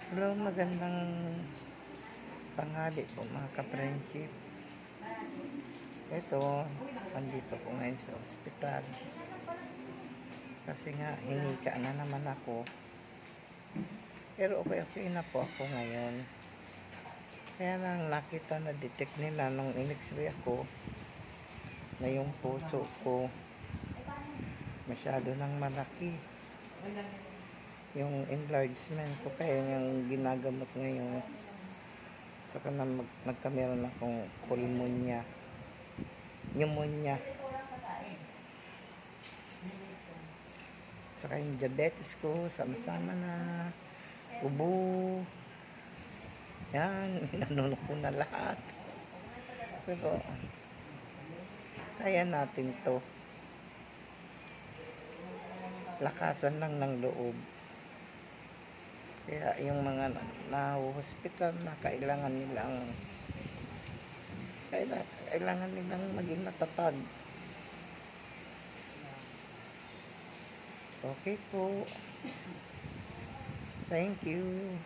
Hello, magandang tanghali po mga ka-friendship. Ito, andito po ngayon sa ospital. Kasi nga, hinika na naman ako. Pero okay na po ako ngayon. Kaya lang nakita na detect nila nung in-x-ray ako na yung puso ko masyado nang malaki. Yung enlargement ko, kaya yung ginagamot ngayon. Saka na nagkameron akong pneumonia. Saka yung diabetes ko, sama-sama na. Ubo. Yan, inanunok ko na lahat. Pero, kaya natin to. Lakasan lang ng loob. Kaya yung mga na-hospital na kailangan nilang maging matatag. Okay po. Thank you.